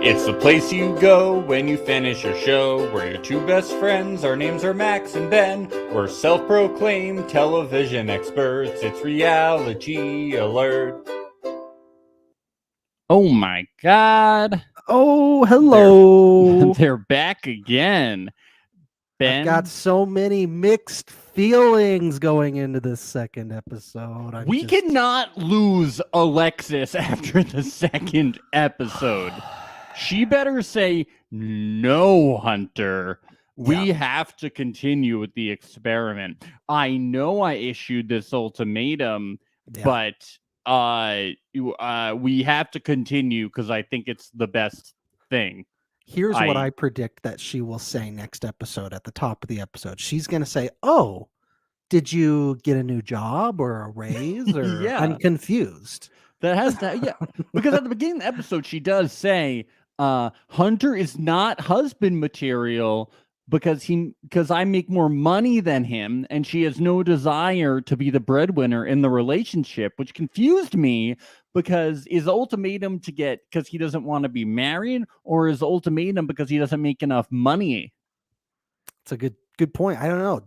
It's the place you go when you finish your show. We're your two best friends. Our names are Max and Ben. We're self-proclaimed television experts. It's Reality Alert. Oh my God. Oh, hello. They're back again. Ben, I've got so many mixed feelings going into this second episode. we cannot lose Alexis after the second episode. She better say no, Hunter. We have to continue with the experiment. I know I issued this ultimatum, but we have to continue because I think it's the best thing. Here's what I predict that she will say next episode at the top of the episode. She's going to say, "Oh, did you get a new job or a raise? Or Yeah. I'm confused." That has to, because at the beginning of the episode, she does say, Hunter is not husband material because I make more money than him, and she has no desire to be the breadwinner in the relationship, which confused me. Because is ultimatum to get because he doesn't want to be married, or is ultimatum because he doesn't make enough money? It's a good point. I don't know.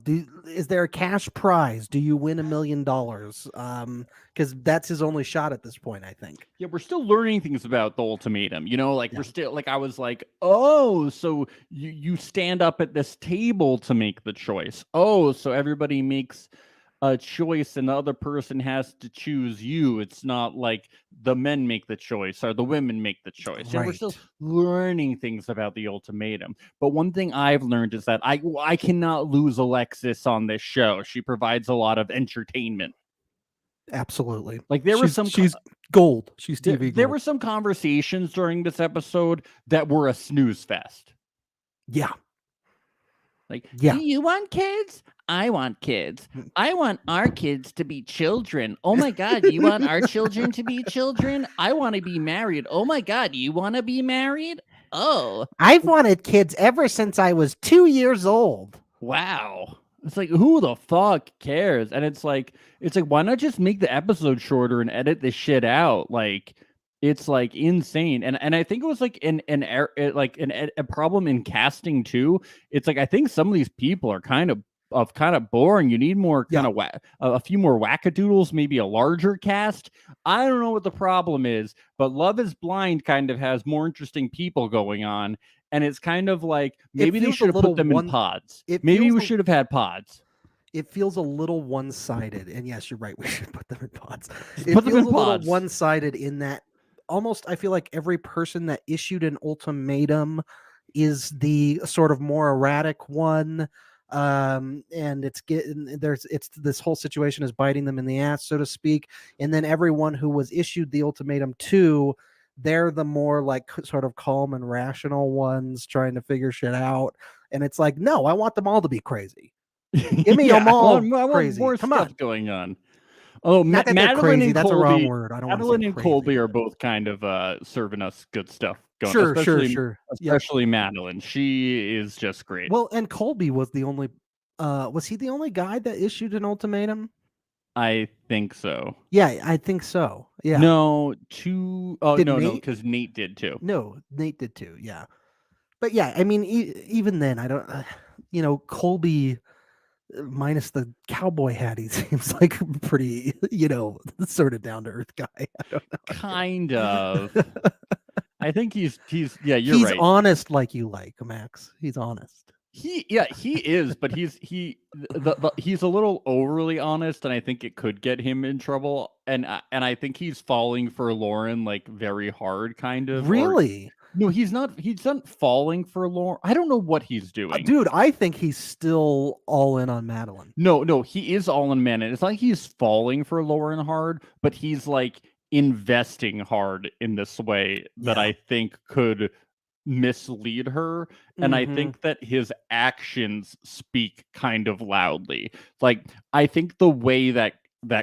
Is there a cash prize? Do you win $1 million? Because that's his only shot at this point, I think. Yeah, we're still learning things about the ultimatum. We're still like, I was like, oh, so you stand up at this table to make the choice. Oh, so everybody makes a choice and the other person has to choose you. It's not like the men make the choice or the women make the choice. Right. And we're still learning things about the ultimatum. But one thing I've learned is that I cannot lose Alexis on this show. She provides a lot of entertainment. Absolutely. Like she's gold. She's TV gold. There were some conversations during this episode that were a snooze fest. Yeah. Like, do you want kids? I want kids. I want our kids to be children. Oh my God, you want our children to be children? I want to be married. Oh my God, you want to be married? Oh. I've wanted kids ever since I was 2 years old. Wow. It's like, who the fuck cares? And it's like, why not just make the episode shorter and edit this shit out? Like, it's like insane. And I think it was like a problem in casting too. It's like, I think some of these people are kind of boring. You need more a few more wackadoodles, maybe a larger cast. I don't know what the problem is, but Love is Blind kind of has more interesting people going on, and it's kind of like maybe they should have put them in pods. Maybe we should have had pods. It feels a little one-sided, and yes, you're right, we should put them in pods. Put them in pods. Little one-sided in that almost I feel like every person that issued an ultimatum is the sort of more erratic one. And it's this whole situation is biting them in the ass, so to speak. And then everyone who was issued the ultimatum to, they're the more like sort of calm and rational ones trying to figure shit out. And it's like, no, I want them all to be crazy. Give me them all crazy. More Come stuff on. going on. Oh, Not that they're Madeline crazy. and That's Colby, a wrong word. I don't want to say Madeline and crazy. Colby are both kind of serving us good stuff going. Sure. Especially Madeline. She is just great. Well, and Colby was the only was he the only guy that issued an ultimatum? I think so. Yeah, I think so. Yeah. No, because Nate did too. No, Nate did too. Yeah. But yeah, I mean, even then, I don't, Colby, minus the cowboy hat, he seems like pretty, sort of down to earth guy. I don't know. Kind of. I think he's you're right. He's honest like you like, Max. He's honest. He is, but he's a little overly honest, and I think it could get him in trouble. And I think he's falling for Lauren like very hard, kind of. Really? No, he's not. He's not falling for Lauren. I don't know what he's doing, dude. I think he's still all in on Madeline. No, he is all in Madeline. It's like he's falling for Lauren hard, but he's like investing hard in this way that I think could mislead her. And I think that his actions speak kind of loudly. Like, I think the way that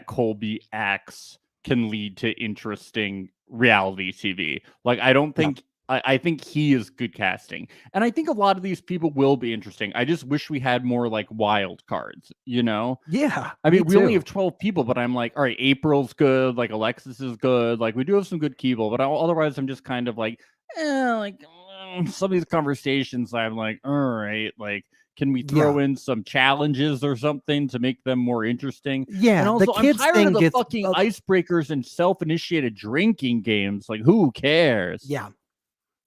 Colby acts can lead to interesting reality TV. Like, I don't think I think he is good casting. And I think a lot of these people will be interesting. I just wish we had more like wild cards, Yeah. I mean, we only have 12 people, but I'm like, all right, April's good. Like Alexis is good. Like we do have some good people, but otherwise I'm just kind of like, like some of these conversations, I'm like, all right, like, can we throw in some challenges or something to make them more interesting? Yeah, And the also, I'm kids tired thing of the gets fucking icebreakers and self-initiated drinking games. Like, who cares? yeah,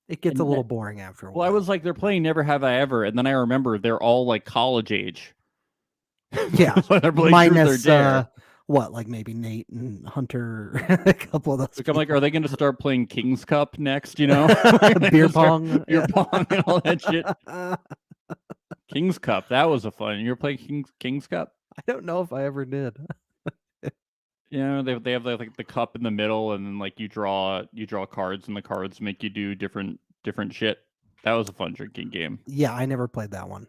it gets a little boring after a while. Well, I was like, they're playing Never Have I Ever, and then I remember they're all like college age. Yeah, They're playing minus Truth or Dare. what, like maybe Nate and Hunter, a couple of those. Like, I'm like, are they going to start playing King's Cup next? You know, beer pong, beer pong, and all that shit. King's Cup, that was a fun. You ever play King's Cup? I don't know if I ever did. You know, they have like the cup in the middle, and then like you draw cards, and the cards make you do different shit. That was a fun drinking game. Yeah, I never played that one.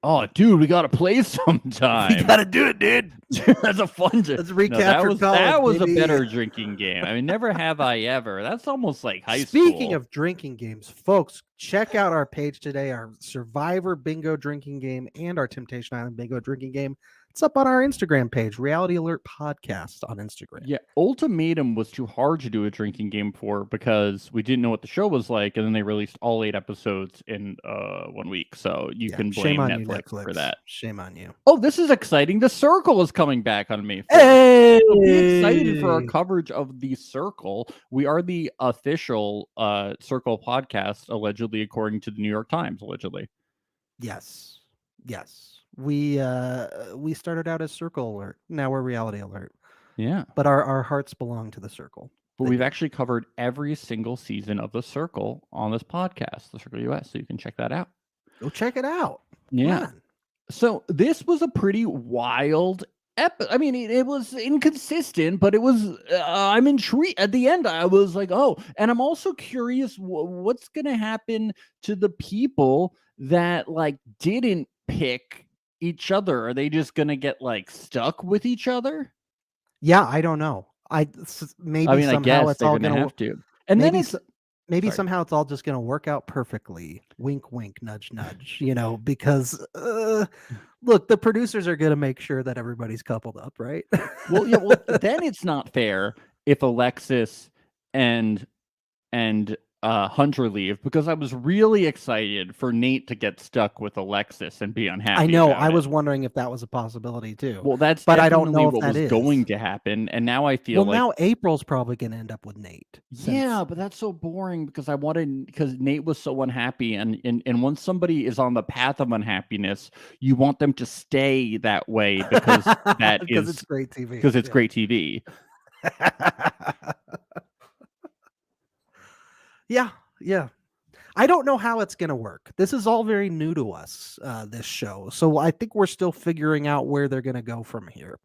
Oh, dude, we gotta play sometime. We gotta do it, dude. That's a fun. Let's recapture college. That was baby. a better drinking game. I mean, Never Have I Ever. That's almost like high school. Speaking of drinking games, folks, check out our page today, our Survivor Bingo drinking game and our Temptation Island Bingo drinking game. It's up on our Instagram page, Reality Alert Podcast on Instagram. Yeah, Ultimatum was too hard to do a drinking game for because we didn't know what the show was like, and then they released all 8 episodes in 1 week. So you can blame Netflix for that. Shame on you. Oh, this is exciting. The Circle is coming back on May 4th. Hey! So be excited for our coverage of The Circle. We are the official Circle podcast, allegedly, according to the New York Times, allegedly. Yes. We started out as Circle Alert. Now we're Reality Alert. Yeah. But our hearts belong to the Circle. But we've actually covered every single season of The Circle on this podcast, The Circle US, so you can check that out. Go check it out. Yeah. So this was a pretty wild I mean, it was inconsistent, but it was, I'm intrigued. At the end, I was like, oh, and I'm also curious what's going to happen to the people that like didn't pick each other. Are they just going to get like stuck with each other? Yeah, I don't know. I mean, somehow it's all going to have to. And maybe then maybe somehow it's all just going to work out perfectly. Wink, wink, nudge, nudge, because look, the producers are going to make sure that everybody's coupled up, right? Well, yeah, then it's not fair if Alexis and Hunter leave, because I was really excited for Nate to get stuck with Alexis and be unhappy. I know. I was wondering if that was a possibility too. Well, but I don't know what was going to happen, and now I feel now April's probably going to end up with Nate. Yeah, but that's so boring because because Nate was so unhappy, and once somebody is on the path of unhappiness, you want them to stay that way because because it's great TV. Because it's great TV. Yeah. I don't know how it's going to work. This is all very new to us, this show. So I think we're still figuring out where they're going to go from here.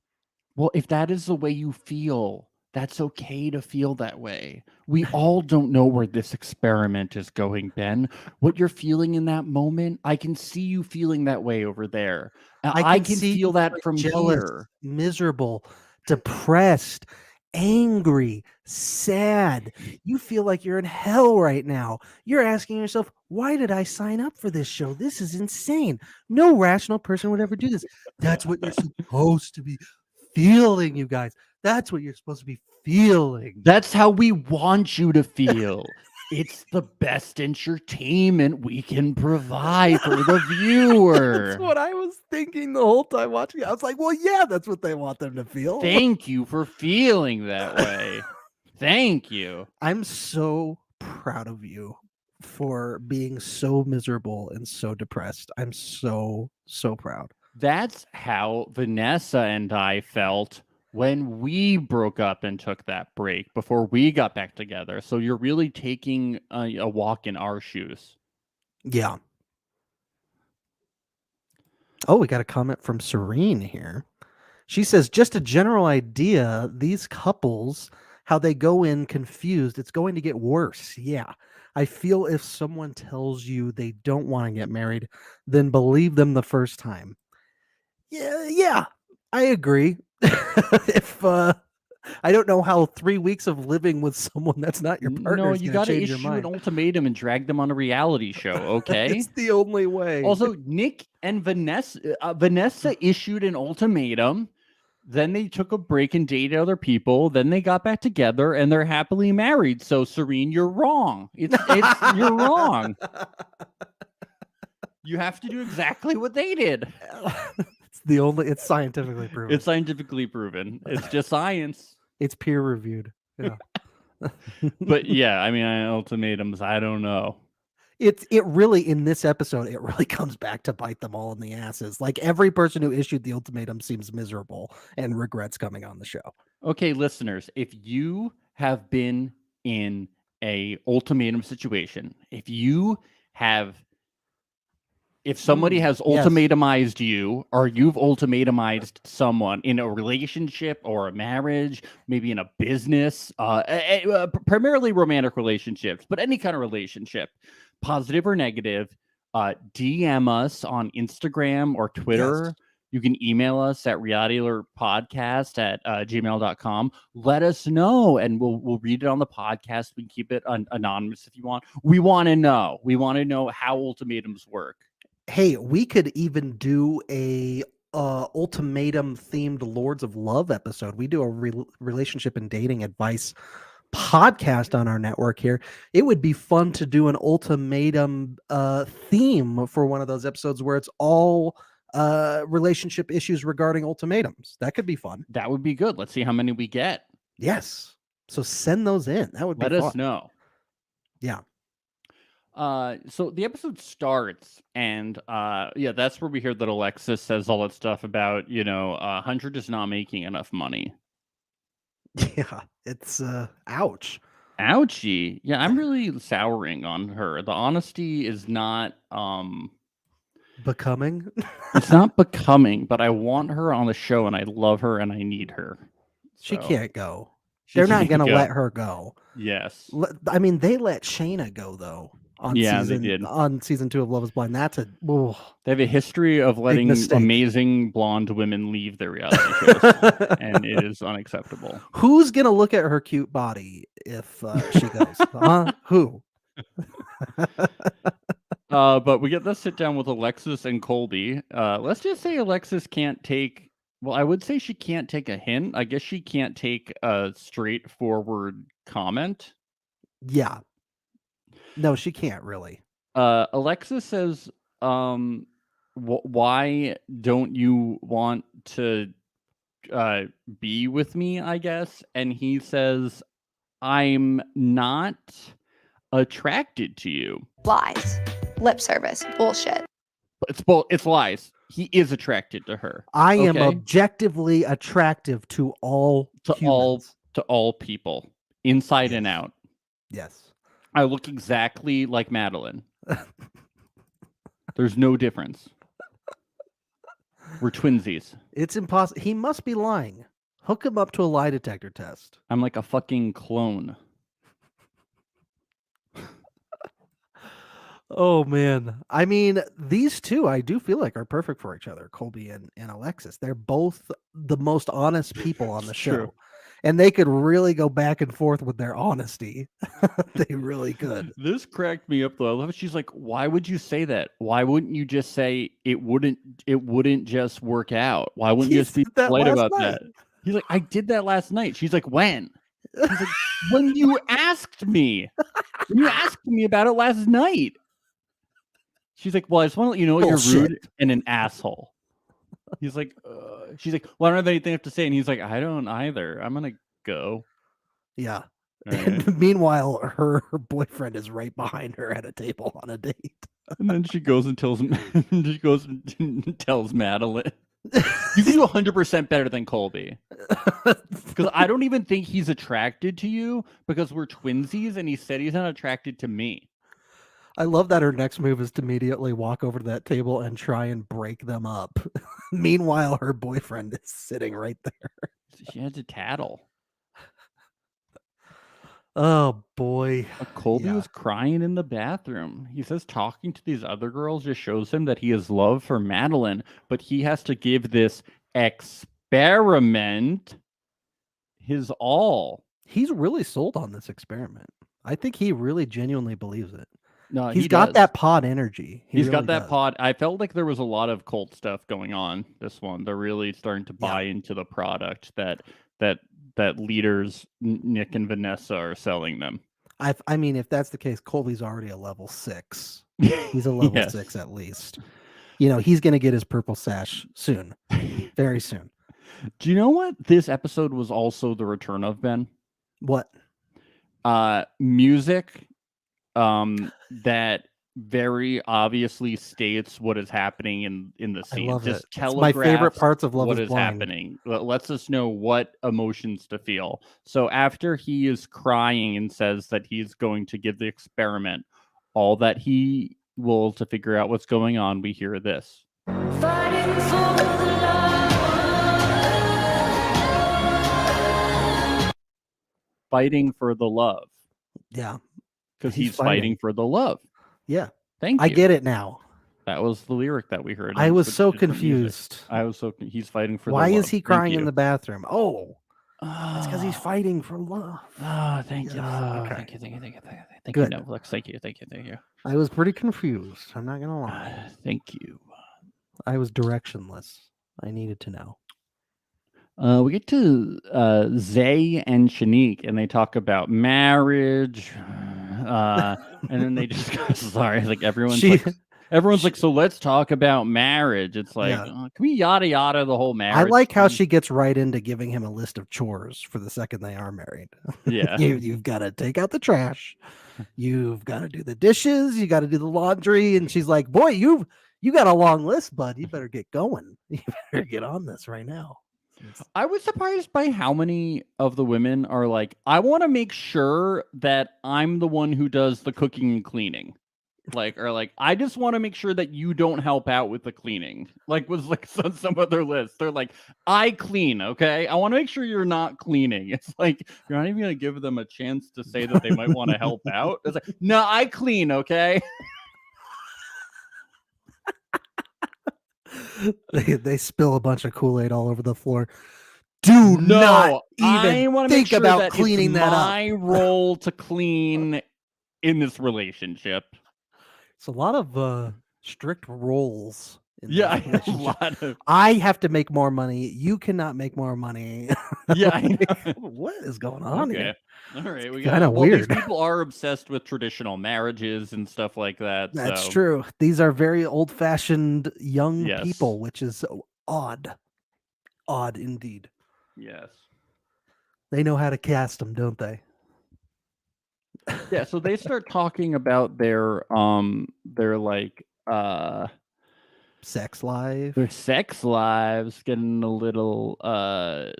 Well, if that is the way you feel, that's okay to feel that way. We all don't know where this experiment is going, Ben. What you're feeling in that moment, I can see you feeling that way over there. I can feel that from here. Miserable, depressed, angry, sad. You feel like you're in hell right now. You're asking yourself, why did I sign up for this show? This is insane. No rational person would ever do this. That's what you're supposed to be feeling, you guys. That's what you're supposed to be feeling. That's how we want you to feel. It's the best entertainment we can provide for the viewer. That's what I was thinking the whole time watching it. I was like, well, yeah, that's what they want them to feel. Thank you for feeling that way. Thank you. I'm so proud of you for being so miserable and so depressed. I'm so proud. That's how Vanessa and I felt when we broke up and took that break before we got back together. So you're really taking a walk in our shoes. Yeah. Oh, we got a comment from Serene here. She says, just a general idea, these couples, how they go in confused, it's going to get worse. Yeah. I feel if someone tells you they don't want to get married, then believe them the first time. Yeah, I agree. If I don't know how 3 weeks of living with someone that's not your partner. No, you got to issue an ultimatum and drag them on a reality show. Okay, it's the only way. Also, Nick and Vanessa issued an ultimatum. Then they took a break and dated other people. Then they got back together and they're happily married. So Serene, you're wrong. It's you're wrong. You have to do exactly what they did. It's scientifically proven. It's scientifically proven. It's just science. It's peer reviewed. Yeah. But yeah, I mean, ultimatums, I don't know. It really, in this episode, it really comes back to bite them all in the asses. Like, every person who issued the ultimatum seems miserable and regrets coming on the show. Okay, listeners, if you have been in a ultimatum situation, if somebody has ultimatumized you, or you've ultimatumized someone in a relationship or a marriage, maybe in a business, primarily romantic relationships, but any kind of relationship, positive or negative, DM us on Instagram or Twitter. Yes. You can email us at realityalertpodcast@gmail.com. Let us know, and we'll read it on the podcast. We can keep it anonymous if you want. We want to know. We want to know how ultimatums work. Hey, we could even do a ultimatum themed Lords of Love episode. We do a relationship and dating advice podcast on our network here. It would be fun to do an ultimatum theme for one of those episodes where it's all relationship issues regarding ultimatums. That could be fun. That would be good. Let's see how many we get. Yes. So send those in. That would be Let fun. us know. Yeah. So the episode starts, and that's where we hear that Alexis says all that stuff about, Hunter just not making enough money. Yeah, it's ouch. Ouchie. Yeah, I'm really souring on her. The honesty is not becoming. It's not becoming, but I want her on the show, and I love her, and I need her. She So, can't go. she They're not can't going to go. let her go. Yes. I mean, they let Shayna go though on They did. on season 2 of Love Is Blind. That's a They have a history of letting mistake. amazing blonde women leave their reality shows, and it is unacceptable. Who's gonna look at her cute body if she goes? Huh? Who? But we get the sit down with Alexis and Colby. Let's just say Alexis can't take. Well, I would say she can't take a hint. I guess she can't take a straightforward comment. Yeah. No, she can't really. Alexis says, why don't you want to be with me, I guess? And he says, I'm not attracted to you. Lies. Lip service. Bullshit. It's lies. He is attracted to her. I am objectively attractive to all humans. To all people, inside and out. Yes. I look exactly like Madeline. There's no difference. We're twinsies. It's impossible. He must be lying. Hook him up to a lie detector test. I'm like a fucking clone. Oh man. I mean, these two I do feel like are perfect for each other, Colby and Alexis. They're both the most honest people on the show. True. And they could really go back and forth with their honesty. They really could. This cracked me up though. I love it. She's like, why would you say that? Why wouldn't you just say it wouldn't just work out? Why wouldn't you just be polite about that? He's like, I did that last night. She's like, when? He's like, when you asked me. When you asked me about it last night. She's like, well, I just want to let you know you're rude and an asshole. He's like, she's like, well, I don't have anything to say. And he's like, I don't either. I'm going to go. Yeah. Right. And meanwhile, her boyfriend is right behind her at a table on a date. And then she goes and tells Madeline, you can do 100% better than Colby. Because I don't even think he's attracted to you because we're twinsies and he said he's not attracted to me. I love that her next move is to immediately walk over to that table and try and break them up. Meanwhile, her boyfriend is sitting right there. She had to tattle. Oh, boy. Colby was crying in the bathroom. He says talking to these other girls just shows him that he has love for Madeline, but he has to give this experiment his all. He's really sold on this experiment. I think he really genuinely believes it. No, He's he got does. that pod energy. He He's really got that does. pod. I felt like there was a lot of cult stuff going on. This one, they're really starting to buy into the product that leaders Nick and Vanessa are selling them. I mean, if that's the case, Colby's already a level 6. He's a level Yes. 6 at least. He's going to get his purple sash soon, very soon. Do you know what this episode was also the return of, Ben? What? Music that very obviously states what is happening in the scene. I love Just it. It's my favorite telegraphs parts of Love what is is Blind. happening. Lets us know what emotions to feel. So after he is crying and says that he's going to give the experiment all that he will to figure out what's going on, we hear this. Fighting for the love. Fighting for the love. Yeah. Because He's he's fighting for the love. Yeah. Thank you. I get it now. That was the lyric that we heard. I was Switched so to different music. confused. He's fighting for Why the love. is he Thank crying you. in the bathroom? Oh, it's because he's Oh. fighting for love. Oh, thank you. Yes, Oh, okay. Thank you. Thank Good. you, Netflix. Thank you. I was pretty confused. I'm not going to lie. Thank you. I was directionless. I needed to know. We get to Zay and Shanique, and they talk about marriage. And then they just sorry, like everyone's like, so let's talk about marriage. It's like, Yeah. can we yada yada the whole marriage? I like how thing? she gets right into giving him a list of chores for the second they are married. Yeah. You've got to take out the trash. You've got to do the dishes. You got to do the laundry. And she's like, boy, you got a long list, bud. You better get going. You better get on this right now. I was surprised by how many of the women are like, I want to make sure that I'm the one who does the cooking and cleaning. I just want to make sure that you don't help out with the cleaning. Was like on some other list. They're like, I clean, okay? I want to make sure you're not cleaning. It's like, you're not even going to give them a chance to say that they might want to help out. It's like, no, I clean, okay? They spill a bunch of Kool-Aid all over the floor. Do not even think about cleaning that up. My role to clean in this relationship. It's a lot of strict roles. Yeah, a lot of. I have to make more money. You cannot make more money. Yeah, I know. What is going on here? All right, we kind of weird. weird. These people are obsessed with traditional marriages and stuff like that. That's so. true. These are very old-fashioned young Yes. people, which is odd. Odd indeed. Yes. They know how to cast them, don't they? Yeah. So they start talking about their sex life. Their sex lives, getting a little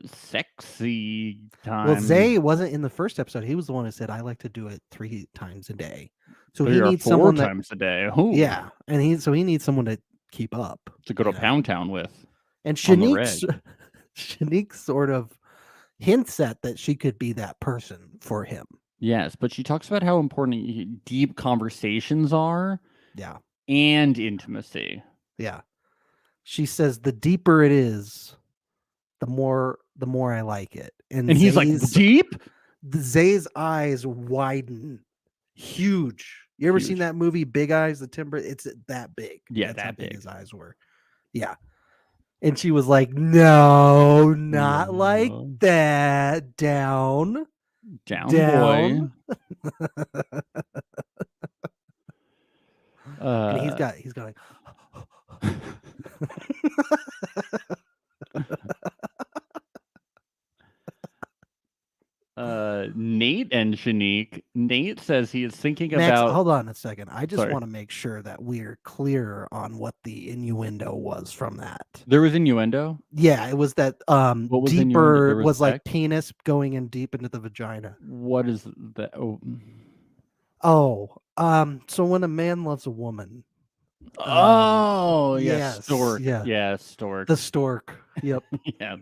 sexy time. Well, Zay wasn't in the first episode. He was the one who said, "I like to do it 3 times a day." So he needs 4 someone times a day. Ooh. Yeah, and he needs someone to keep up, to go to Pound Town with. And Shanique sort of hints at that she could be that person for him. Yes, but she talks about how important deep conversations are. Yeah. And intimacy. Yeah. She says the deeper it is, the more I like it. And he's like, deep? Zay's eyes widen. Huge. You ever seen that movie Big Eyes, the Timber? It's that big. Yeah, that's that how big big his eyes were. Yeah. And she was like, no, not like that. Down. Down. Boy. And he's got like Nate and Shanique. Nate says he is thinking Max, about. Hold on a second. I just want to make sure that we're clear on what the innuendo was from that. There was innuendo? Yeah, it was that what was deeper was like penis going in deep into the vagina. What is that? So when a man loves a woman. Yes, stork. Yeah, stork. The stork. Yep. Yeah.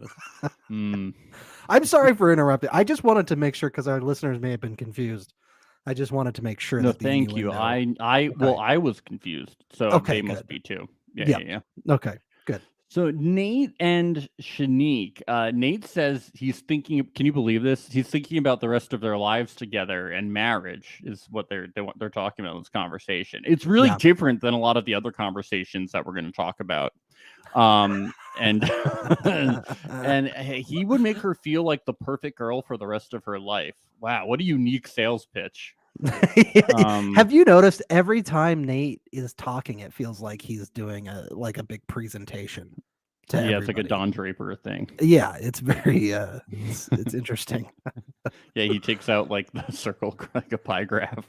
I'm sorry for interrupting. I just wanted to make sure because our listeners may have been confused. I just wanted to make sure. No, thank you. I was confused, so they must be too. Yeah. Okay, good. So Nate and Shanique, Nate says he's thinking. Can you believe this? He's thinking about the rest of their lives together, and marriage is what they're talking about in this conversation. It's really Yeah. different than a lot of the other conversations that we're going to talk about. And and he would make her feel like the perfect girl for the rest of her life. Wow, what a unique sales pitch. Have you noticed every time Nate is talking, it feels like he's doing a big presentation to Yeah, it's like a everybody. Don Draper thing. Yeah, it's very it's interesting. Yeah, he takes out like the circle, like a pie graph.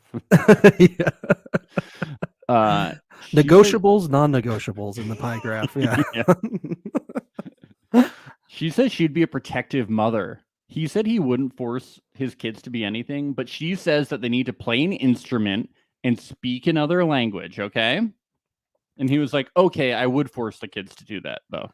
Yeah. She said- Negotiables, non-negotiables in the pie graph. Yeah. She says she'd be a protective mother. He said he wouldn't force his kids to be anything, but she says that they need to play an instrument and speak another language, okay? And he was like, okay, I would force the kids to do that, though.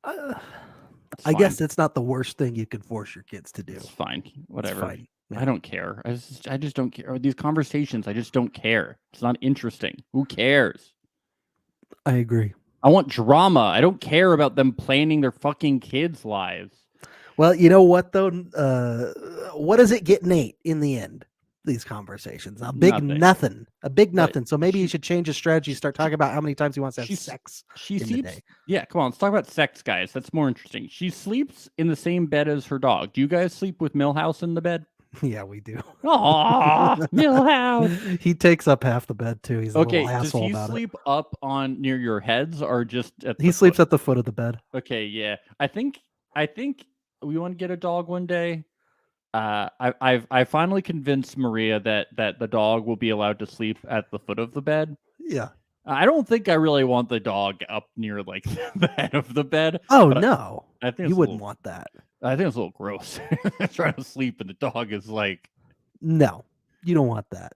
It's I fine. guess it's not the worst thing you could force your kids to do. It's fine. It's Whatever. fine. I Yeah. don't care. I just don't care. These conversations, I just don't care. It's not interesting. Who cares? I agree. I want drama. I don't care about them planning their fucking kids' lives. Well, you know what though? What does it get Nate in the end? These conversations, a big Nothing. nothing. So maybe he should change his strategy. Start talking about how many times he wants to have sex. She in the sleeps. day. Yeah, come on. Let's talk about sex, guys. That's more interesting. She sleeps in the same bed as her dog. Do you guys sleep with Milhouse in the bed? Yeah, we do. Aw, Milhouse. He takes up half the bed too. He's a Okay, little does asshole he about it. sleep up on near your heads or just at the He sleeps foot? at the foot of the bed. Okay, yeah. I think we want to get a dog one day. I finally convinced Maria that the dog will be allowed to sleep at the foot of the bed. Yeah. I don't think I really want the dog up near like the head of the bed. Oh but no, I think you it's a wouldn't little- want that. I think it's a little gross. Trying to sleep and the dog is like, No, you don't want that.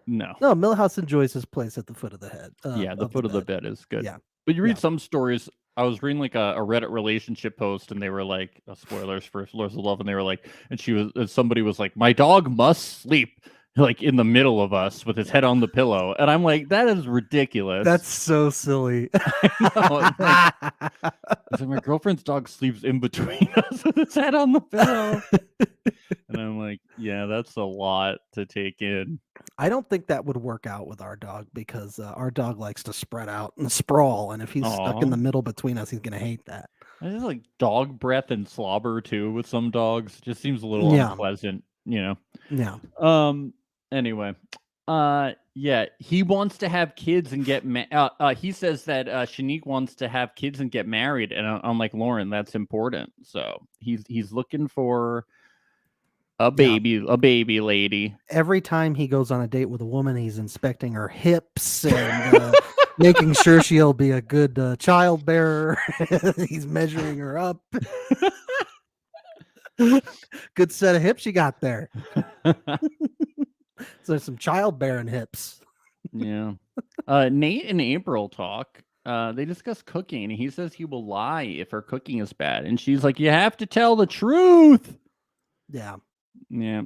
no. No, Millhouse enjoys his place at the foot of the head. Yeah, the foot of the bed is good. Yeah. But you read Yeah. some stories. I was reading like a Reddit relationship post, and they were like, spoilers for Lords of Love, and they were like, and somebody was like, my dog must sleep like in the middle of us with his head on the pillow, and I'm like, that is ridiculous. That's so silly. know, it's like, my girlfriend's dog sleeps in between us with its head on the pillow, and I'm like, yeah, that's a lot to take in. I don't think that would work out with our dog because our dog likes to spread out and sprawl, and if he's stuck in Aw. the middle between us, he's gonna hate that. I just like dog breath and slobber too with some dogs. It just seems a little Yeah. unpleasant, you know. Yeah. Anyway, yeah, he wants to have kids and get he says that Shanique wants to have kids and get married, and I'm like, Lauren, that's important. So he's looking for a baby lady. Every time he goes on a date with a woman, he's inspecting her hips and making sure she'll be a good child bearer. He's measuring her up. Good set of hips you got there. So there's some childbearing hips. Yeah. Nate and April talk. They discuss cooking, and he says he will lie if her cooking is bad. And she's like, you have to tell the truth. Yeah. Yeah.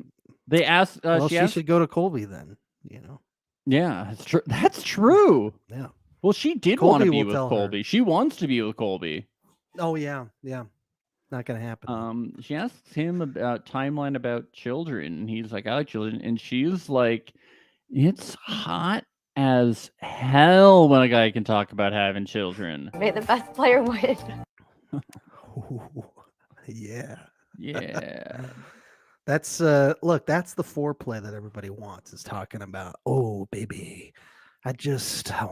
They ask Well, she she asked, should go to Colby then, you know. yeah, that's true. That's true. Yeah. Well, she did want to Colby be will with tell her. Colby. She wants to be with Colby. Oh yeah, yeah. Not gonna happen. She asks him about timeline about children, and he's like, I like children, and she's like, it's hot as hell when a guy can talk about having children. May the best player win. Yeah. Yeah. That's look, that's the foreplay that everybody wants, is talking about, oh baby, I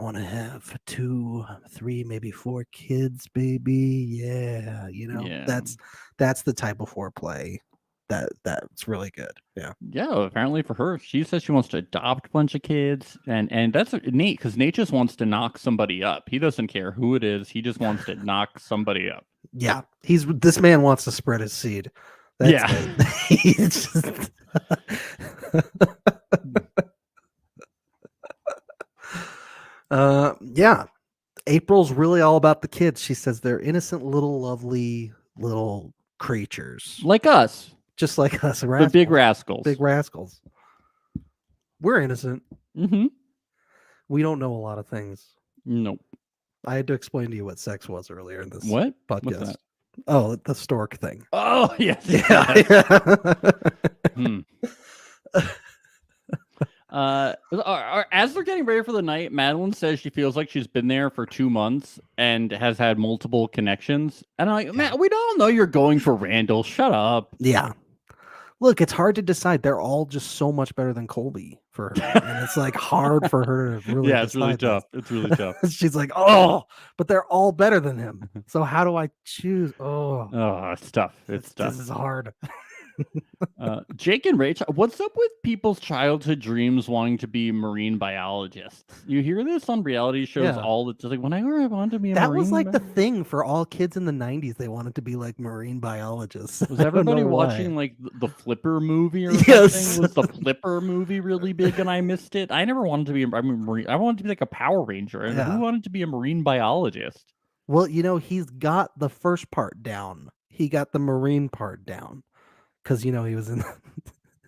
want to have 2, 3, maybe 4 kids, baby. Yeah, you know, Yeah. that's the type of foreplay that's really good. Yeah. Yeah, apparently for her, she says she wants to adopt a bunch of kids, and that's Nate, because Nate just wants to knock somebody up. He doesn't care who it is. He just wants to knock somebody up. Yeah. This man wants to spread his seed. Yeah. He's just- yeah. April's really all about the kids. She says they're innocent, little, lovely little creatures, Like us, just like us. the big rascals. Big rascals. We're innocent. Mm-hmm. We don't know a lot of things. Nope. I had to explain to you what sex was earlier in this What? What's podcast. that? Oh, the stork thing. Oh, yes. Yeah. Hmm. As they're getting ready for the night, Madeline says she feels like she's been there for 2 months and has had multiple connections. And I'm like, Matt, we don't know you're going for Randall. Shut up. Yeah. Look, it's hard to decide. They're all just so much better than Colby for her. And it's like hard for her to really Yeah, it's really decide tough. It's really tough. this. She's like, oh, but they're all better than him. So how do I choose? Oh, Oh, it's tough. It's tough. this is hard. Jake and Rachel, what's up with people's childhood dreams wanting to be marine biologists? You hear this on reality shows Yeah. all the time. Like, when I wanted to be a That marine was like the bi- thing for all kids in the 90s. They wanted to be like marine biologists. Was I don't everybody know watching why. like the Flipper movie or Yes. something? Was the Flipper movie really big and I missed it? I never wanted to be. Marine. I wanted to be like a Power Ranger. And Yeah. who wanted to be a marine biologist? Well, he's got the first part down. He got the marine part down because he was in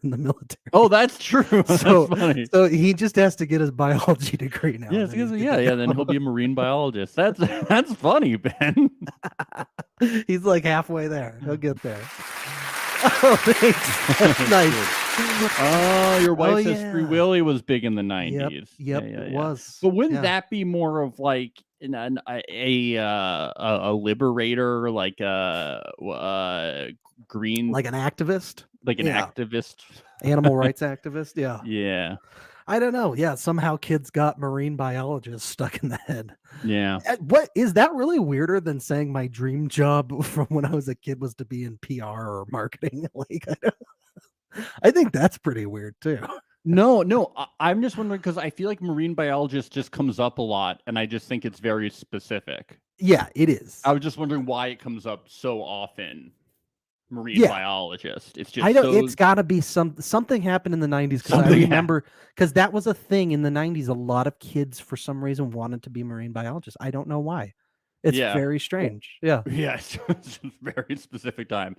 the military. Oh, that's true. So- That's funny. So he just has to get his biology degree now. Yes, and then he's yeah. good to Then he'll be a go. marine biologist. That's funny, Ben. He's like halfway there. He'll get there. Oh, thanks. That's nice. Oh, your wife Oh, says Free yeah. Willy was big in the 90s. Yep, Yeah, it yeah. was. But wouldn't Yeah. that be more of like a liberator, like green, Like an activist, like an yeah. activist? animal rights activist? Yeah. Yeah, I don't know. Yeah, somehow kids got marine biologists stuck in the head. yeah. What is that really weirder than saying my dream job from when I was a kid was to be in PR or marketing? Like, I think that's pretty weird too. No. I'm just wondering because I feel like marine biologist just comes up a lot, and I just think it's very specific. Yeah, it is. I was just wondering why it comes up so often. Marine Yeah. biologist. It's just I know so... it's got to be something happened in the 90s because I Something remember because that was a thing in the 90s. A lot of kids for some reason wanted to be marine biologists. I don't know why. It's Yeah. very strange. Yeah. Yeah, it's a very specific time.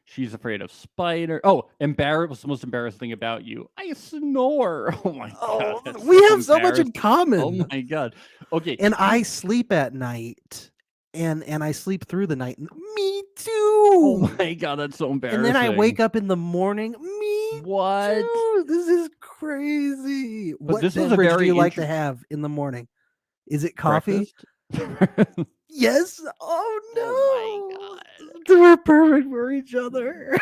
She's afraid of spider. Oh, what's the most embarrassing thing about you? I snore. Oh my god. that's We have so much in embarrassing. common. Oh my god. Okay. And I sleep at night, and I sleep through the night. Me too. Oh my god, that's so embarrassing. And then I wake up in the morning. Me What? too. This is crazy. But What this was a beverage do very you like to have in the morning? Is it coffee? Breakfast? Yes. Oh no. Oh my god. We're perfect for each other.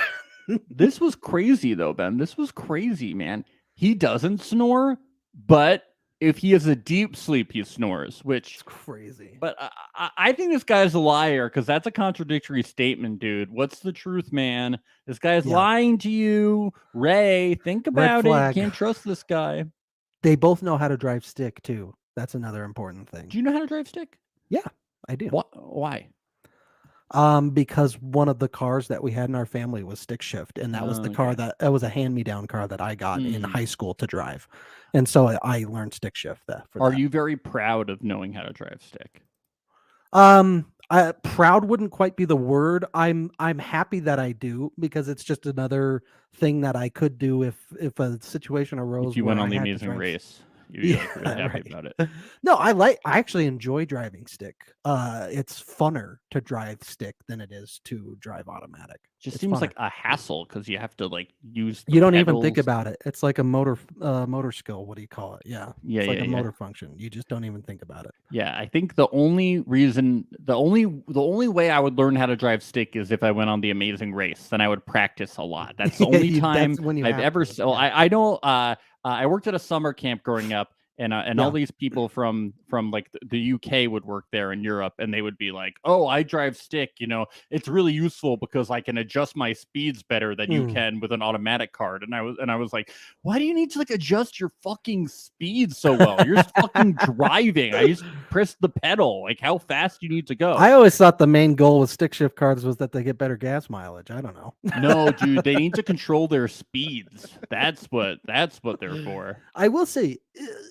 This was crazy though, Ben. This was crazy, man. He doesn't snore, but if he has a deep sleep, he snores, which It's crazy. But I think this guy's a liar because that's a contradictory statement, dude. What's the truth, man? This guy's Yeah. lying to you. Ray, think about it. flag. Can't trust this guy. They both know how to drive stick too. That's another important thing. Do you know how to drive stick? I do. Why? Because one of the cars that we had in our family was stick shift, and that was the car Okay. that was a hand-me-down car that I got in Hmm. high school to drive, and so I learned stick shift. Are you very proud of knowing how to drive stick? Proud wouldn't quite be the word. I'm happy that I do because it's just another thing that I could do if a situation arose. If you where went on I the had to Amazing drive- Race, you'd be like, really Yeah, happy right. about it. No, I actually enjoy driving stick. It's funner to drive stick than it is to drive automatic. Just It's seems funner. like a hassle because you have to like use. The You don't even think pedals. about it. It's like a motor skill. What do you call it? Yeah. Yeah, It's like yeah, a yeah. motor function. You just don't even think about it. Yeah, I think the only way I would learn how to drive stick is if I went on the Amazing Race. Then I would practice a lot. That's the Yeah, only that's time when you I've have ever. to, So yeah. I know. I worked at a summer camp growing up, and Yeah. all these people from like the UK would work there in Europe, and they would be like, "Oh, I drive stick. You know, it's really useful because I can adjust my speeds better than you Hmm. can with an automatic card." And I was like, "Why do you need to like adjust your fucking speed so well? You're just fucking driving. I just press the pedal. Like, how fast do you need to go?" I always thought the main goal with stick shift cars was that they get better gas mileage. I don't know. No, dude, they need to control their speeds. That's what they're for. I will say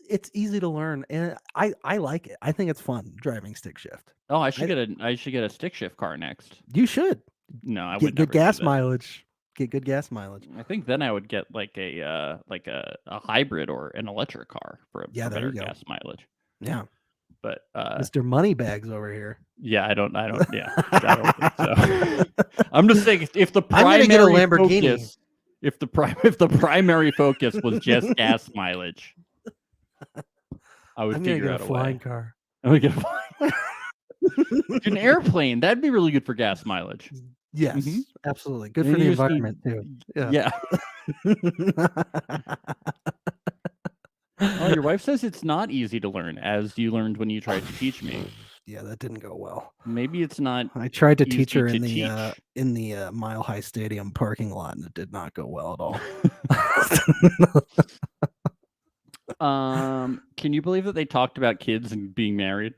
it's easy to learn, and I like it. I think it's fun driving stick shift. Oh, I should get a stick shift car next. You should No, I get would good never do gas that. mileage. Get good gas mileage. I think then I would get like a hybrid or an electric car for Yeah, there better you go. gas mileage. Yeah. But Mr. Moneybags over here. yeah, I don't think so. I'm just saying if the I'm gonna primary get a Lamborghini. focus, if the primary focus was just gas mileage, I would I'm gonna figure get out a a flying way. car. I would get a flying an airplane. That'd be really good for gas mileage. Yes, Mhm. absolutely. Good And for the you just need- environment too. Yeah. Oh, your wife says it's not easy to learn, as you learned when you tried to teach me. Yeah, that didn't go well. Maybe it's not. I tried to easy teach her to in the Mile High Stadium parking lot, and it did not go well at all. Can you believe that they talked about kids and being married?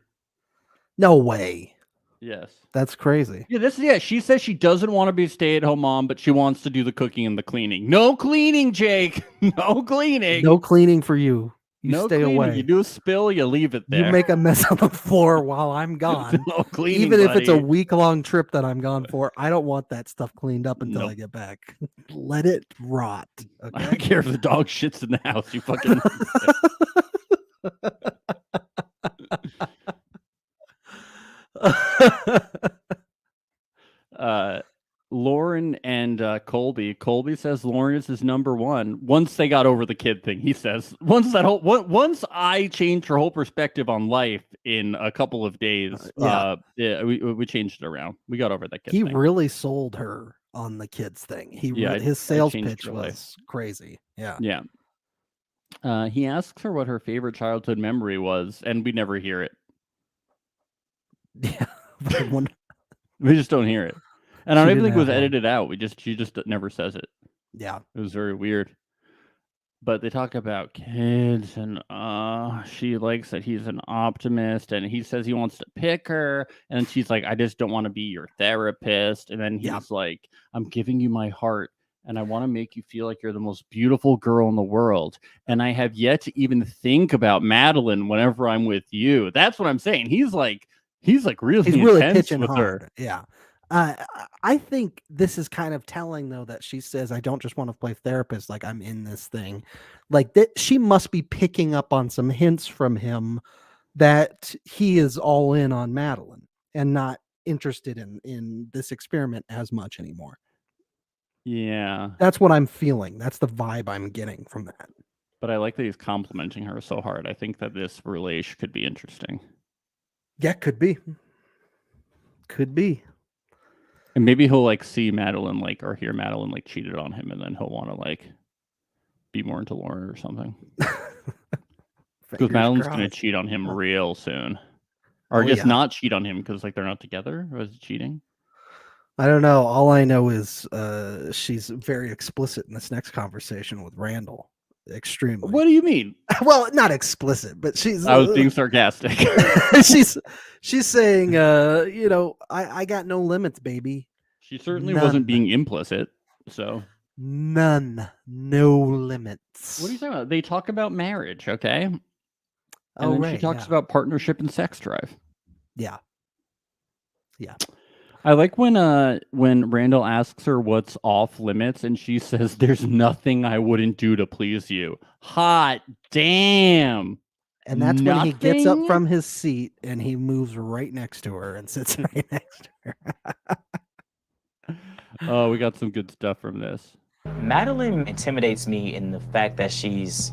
No way. Yes. That's crazy. Yeah, she says she doesn't want to be a stay-at-home mom, but she wants to do the cooking and the cleaning. No cleaning, Jake. No cleaning. No cleaning for you. You no stay cleaning. away. You do a spill, you leave it there. You make a mess on the floor while I'm gone. No cleaning, Even if it's a buddy. week-long trip that I'm gone for, I don't want that stuff cleaned up until Nope. I get back. Let it rot. I Okay. don't care if the dog shits in the house. You fucking. Lauren and Colby. Colby says Lauren is his number one. Once they got over the kid thing, he says. Once I changed her whole perspective on life in a couple of days, we changed it around. We got over that kid He thing. really sold her on the kids thing. His sales changed pitch her life. was crazy. Yeah. Yeah. He asks her what her favorite childhood memory was, and we never hear it. Yeah. We just don't hear it. And I She don't even didn't think it was have one. edited out. She just never says it. Yeah. It was very weird. But they talk about kids, and she likes that he's an optimist, and he says he wants to pick her, and she's like, I just don't want to be your therapist. And then he's like, I'm giving you my heart, and I want to make you feel like you're the most beautiful girl in the world. And I have yet to even think about Madeline whenever I'm with you. That's what I'm saying. He's really intense pitching with hard. her. Yeah. I think this is kind of telling, though, that she says, I don't just want to play therapist, like I'm in this thing. Like that, she must be picking up on some hints from him that he is all in on Madeline and not interested in this experiment as much anymore. Yeah. That's what I'm feeling. That's the vibe I'm getting from that. But I like that he's complimenting her so hard. I think that this relation could be interesting. Yeah, could be. Could be. And maybe he'll like see Madeline or hear Madeline cheated on him, and then he'll want to be more into Lauren or something. Because Madeline's going to cheat on him real soon. Or just not cheat on him because they're not together. Or is it cheating? I don't know. All I know is she's very explicit in this next conversation with Randall. Extremely. What do you mean? Well, not explicit, but she's. I was being sarcastic. she's saying, I got no limits, baby. She certainly wasn't being implicit. So none, no limits. What are you talking about? They talk about marriage, okay? And then right, she talks about partnership and sex drive. Yeah. Yeah. I like when Randall asks her what's off limits, and she says, "There's nothing I wouldn't do to please you." Hot damn! And that's when he gets up from his seat and he moves right next to her and sits right next to her. Oh, we got some good stuff from this. Madeline intimidates me in the fact that she's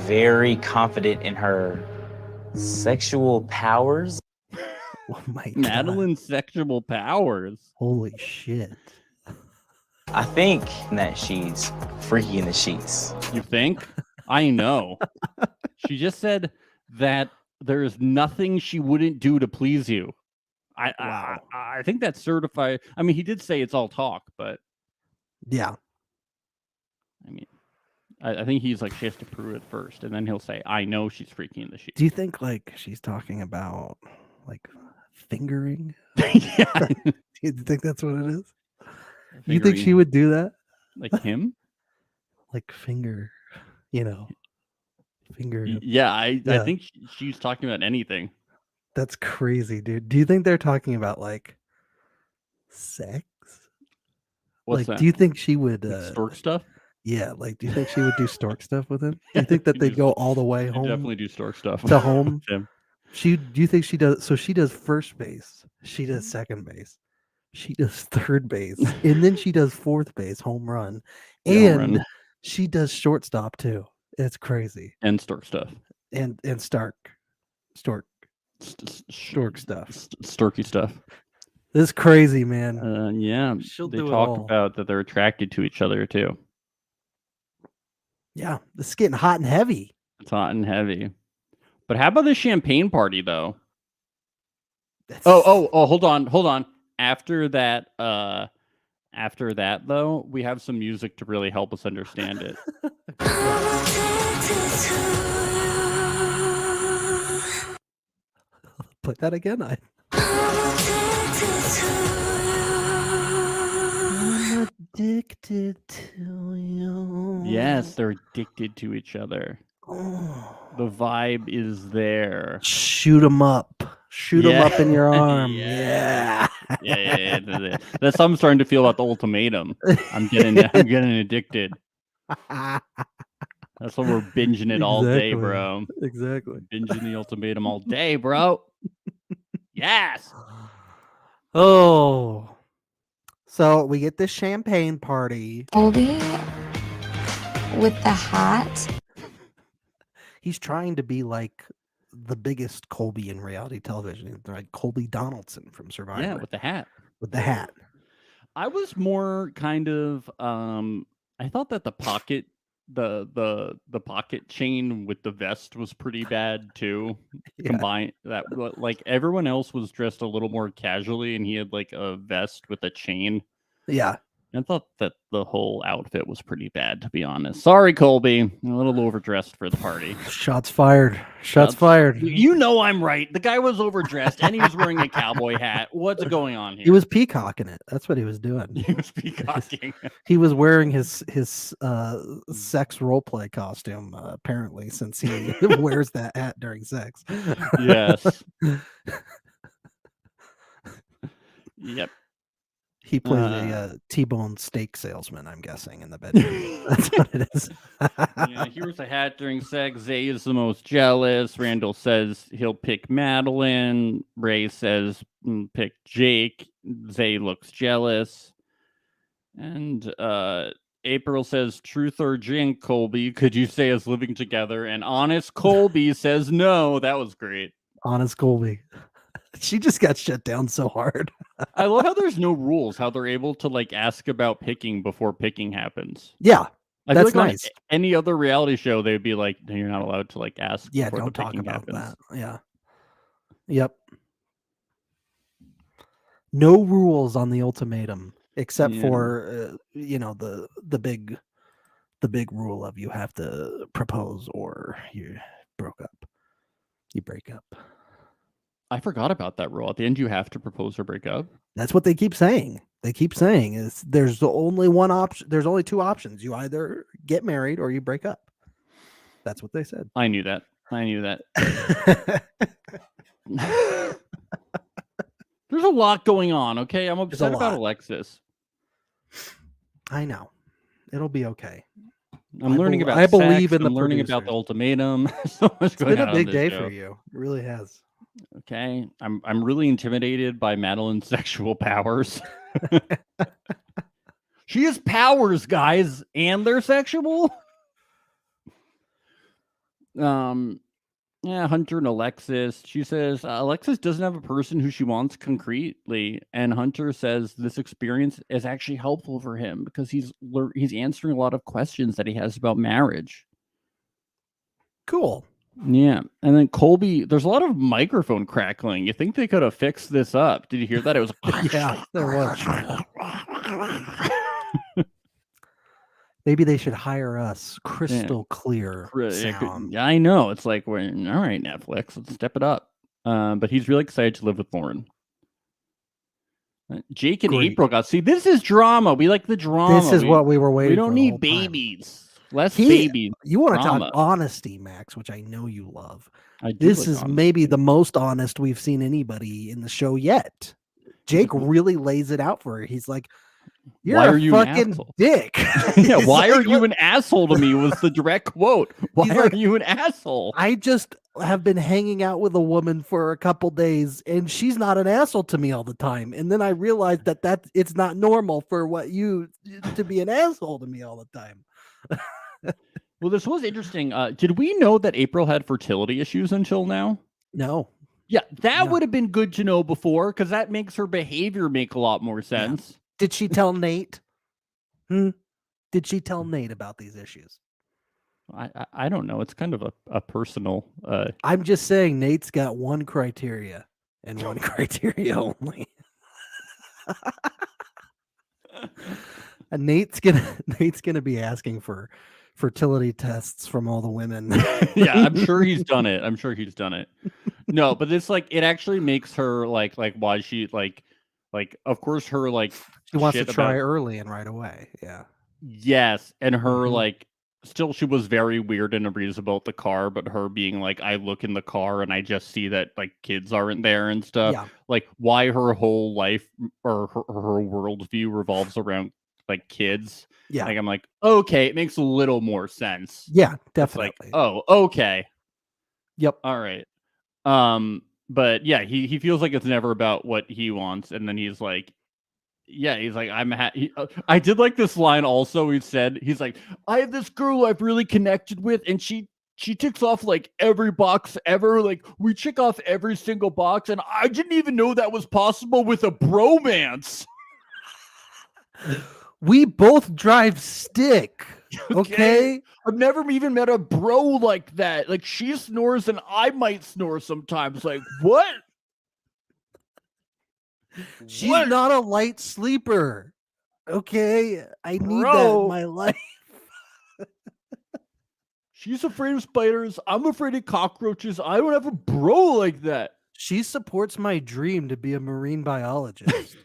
very confident in her sexual powers. Oh my God. Madeline's sexual powers. Holy shit. I think that she's freaky in the sheets. You think? I know. She just said that there's nothing she wouldn't do to please you. I think that's certified. I mean, he did say it's all talk, but yeah. I mean, I think he's she has to prove it first, and then he'll say, I know she's freaky in the sheets. Do you think she's talking about fingering? Yeah. Do you think that's what it is? You think she would do that? Like him? Finger, finger. Yeah, I think she's talking about anything. That's crazy, dude. Do you think they're talking about sex? What's that? Do you think she would stork stuff? Yeah, do you think she would do stork stuff with him? Do you think that they'd go all the way home? Definitely do stork stuff to home. with him. Do you think she does? So she does first base. She does second base. She does third base, and then she does fourth base, home run, Yeah, home and run. she does shortstop too. It's crazy. And Stork stuff. And stork stuff. Storky stuff. This is crazy, man. Yeah, She'll they do it talk all. about that they're attracted to each other too. Yeah, this is getting hot and heavy. It's hot and heavy. But how about the champagne party though? That's- Oh, hold on. After that though, we have some music to really help us understand it. Put that again. I'm addicted to you. Yes, they're addicted to each other. Oh. The vibe is there. Shoot them up. Shoot them Yeah. up in your arm. Yeah. Yeah. Yeah. That's how I'm starting to feel about the Ultimatum. I'm getting addicted. That's why we're binging it all day, Exactly. bro. Exactly. Binging the Ultimatum all day, bro. Yes. Oh. So we get this champagne party. Colby with the hat. He's trying to be like the biggest Colby in reality television, like Colby Donaldson from Survivor. Yeah, with the hat. with the hat. I was more kind of I thought that the pocket the pocket chain with the vest was pretty bad too. Yeah. Combined that like everyone else was dressed a little more casually and he had like a vest with a chain. Yeah. I thought that the whole outfit was pretty bad, to be honest. Sorry, Colby. A little overdressed for the party. Shots fired. Shots fired. You know I'm right. The guy was overdressed and he was wearing a cowboy hat. What's going on here? He was peacocking it. That's what he was doing. He was peacocking. He was wearing his sex role play costume, apparently, since he wears that hat during sex. Yes. Yep. He plays a T-bone steak salesman, I'm guessing, in the bedroom. That's what it is. Yeah, he wears a hat during sex. Zay is the most jealous. Randall says he'll pick Madeline. Ray says pick Jake. Zay looks jealous. And April says, truth or drink, Colby. Could you say us living together? And honest Colby says no. That was great. Honest Colby. She just got shut down so hard. I love how there's no rules, how they're able to like ask about picking before picking happens. Yeah. I That's feel like nice. on any other reality show, they'd be like, no, you're not allowed to like ask. Yeah, before don't the talk picking about happens. that. Yeah. Yep. No rules on the ultimatum except Yeah. for the big rule of you have to propose or you broke up. You break up. I forgot about that rule. At the end, you have to propose or break up. That's what they keep saying. They keep saying is there's only one option. There's only two options. You either get married or you break up. That's what they said. I knew that. There's a lot going on. Okay, I'm upset about lot. Alexis. I know. It'll be okay. I'm learning about. I believe sex. in the I'm learning about the producers. ultimatum. So much It's going been on a on big this day show. for you. It really has. Okay, I'm really intimidated by Madeline's sexual powers. She has powers, guys, and they're sexual. Yeah, Hunter and Alexis. She says Alexis doesn't have a person who she wants concretely, and Hunter says this experience is actually helpful for him because he's answering a lot of questions that he has about marriage. Cool. Yeah, and then Colby, there's a lot of microphone crackling. You think they could have fixed this up? Did you hear that? It was Yeah, there was. Maybe they should hire us. Crystal clear sound. Yeah, I know. It's like, we're all right, Netflix, let's step it up. But he's really excited to live with Lauren. Jake and Great. April got. See, this is drama. We like the drama. This is what we were waiting We for. don't the need whole time. babies. Less babies. You want to drama. talk honesty, Max, which I know you love. I do This like is honesty. maybe the most honest we've seen anybody in the show yet. Jake really lays it out for her. He's like, You're Why a are you an fucking asshole? dick. Yeah, He's why like, are you an asshole to me was the direct quote. Why He's are like, you an asshole? I just have been hanging out with a woman for a couple days and she's not an asshole to me all the time. And then I realized that it's not normal for what you to be an asshole to me all the time. Well, this was interesting. Did we know that April had fertility issues until now? No. Yeah, that No. would have been good to know before because that makes her behavior make a lot more sense. Did she tell Nate? Did she tell Nate about these issues? I don't know. It's kind of a personal. I'm just saying Nate's got one criteria and one criteria only. And Nate's gonna be asking for fertility tests from all the women. Yeah, I'm sure he's done it. No, but it's like it actually makes her like why she like of course her like She wants to shit try about- early and right away. Yeah. Yes, and her Mhm. like still she was very weird and unreasonable about the car, but her being like I look in the car and I just see that like kids aren't there and stuff. Yeah. Like why her whole life or her worldview revolves around like kids. Yeah. Like I'm like, okay, it makes a little more sense. Yeah, It's definitely. like, oh, okay. Yep. All right. But yeah, he feels like it's never about what he wants, and then he's like, yeah, he's like, I did like this line also. He's like, I have this girl I've really connected with, and she ticks off like every box ever. Like we check off every single box, and I didn't even know that was possible with a bromance. We both drive stick. Okay. I've never even met a bro like that. Like she snores and I might snore sometimes. Like what? She's What? not a light sleeper. Okay. I need that in Bro. my life. She's afraid of spiders. I'm afraid of cockroaches. I don't have a bro like that. She supports my dream to be a marine biologist.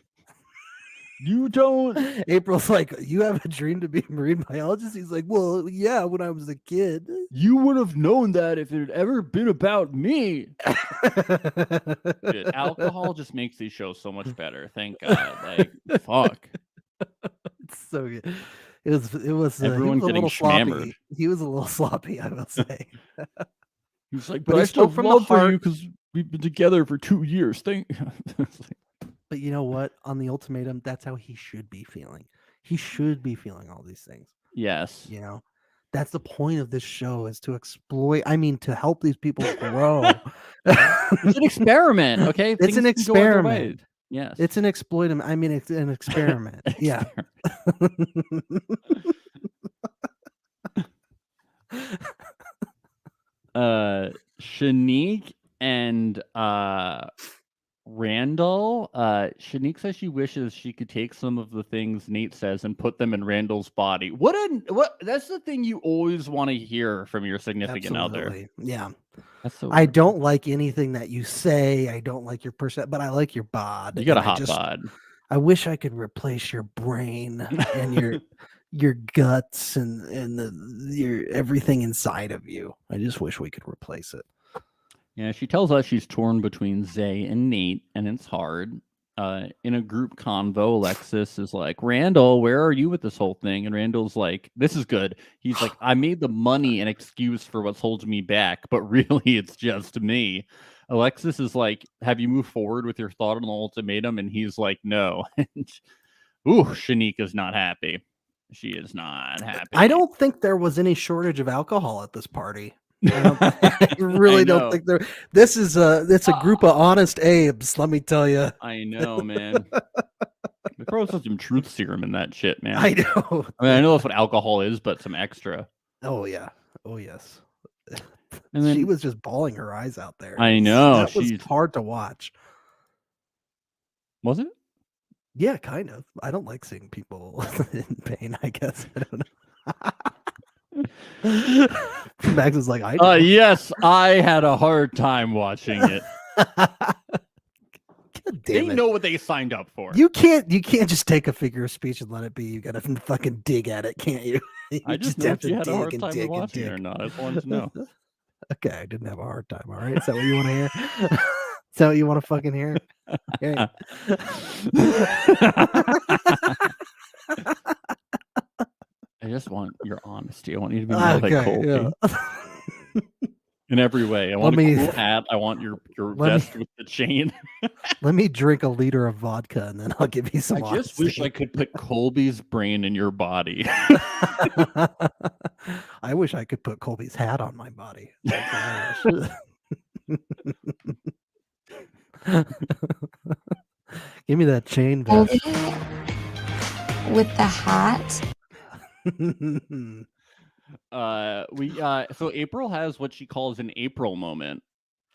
You don't. April's like, you have a dream to be a marine biologist? He's like, well, yeah, when I was a kid. You would have known that if it had ever been about me. Dude, alcohol just makes these shows so much better. Thank God. Like, fuck. It's so good. It was Everyone he was a getting little sloppy. schnammered. He was a little sloppy, I will say. He's like, But but he I still spoke from the love for you heart. because we've been together for 2 years. But you know what? On the ultimatum, that's how he should be feeling. He should be feeling all these things. Yes. You know, that's the point of this show is to exploit. I mean, to help these people grow. It's an experiment, okay? It's an Things can go other ways. experiment. Yes. It's an exploitum. I mean, it's an experiment. Yeah. Shanique and Randall. Shanique says she wishes she could take some of the things Nate says and put them in Randall's body. What that's the thing you always want to hear from your significant other. Absolutely. Yeah. That's so I don't like anything that you say. I don't like your person, but I like your bod. you got a and I hot just- bod. I wish I could replace your brain and your guts and your everything inside of you. I just wish we could replace it. Yeah, she tells us she's torn between Zay and Nate, and it's hard. In a group convo, Alexis is like, Randall, where are you with this whole thing? And Randall's like, this is good. He's like, I made the money an excuse for what's holding me back, but really it's just me. Alexis is like, have you moved forward with your thought on the ultimatum? And he's like, no. Ooh, Shanique is not happy. She is not happy. I don't think there was any shortage of alcohol at this party. I really don't think there. It's a group of honest Abes. Let me tell you. I know, man. They throw some truth serum in that shit, man. I know. I mean, I know that's what alcohol is, but some extra. Oh yeah. Oh yes. And then She was just bawling her eyes out there. I know, That was she's- hard to watch. was it? Yeah, kind of. I don't like seeing people in pain. I guess I don't know. Max is like, I do. Yes, I had a hard time watching it. God They damn it. know what they signed up for. You can't just take a figure of speech and let it be. You gotta fucking dig at it, can't you? You I just know have if you had a hard and time dig and watching it or dig. not. I just wanted to know. Okay, I didn't have a hard time. All right, is that what you want to hear? Is that what you want to fucking hear? Here I just want your honesty. I want you to be more like Okay, Colby yeah. in every way. I Let want a me- cool hat. I want your let me- vest with the chain. Let me drink a liter of vodka and then I'll give you some I just wish I honesty. could put Colby's brain in your body. I wish I could put Colby's hat on my body. That's what I wish. Give me that chain vest. Colby with the hat. So April has what she calls an April moment,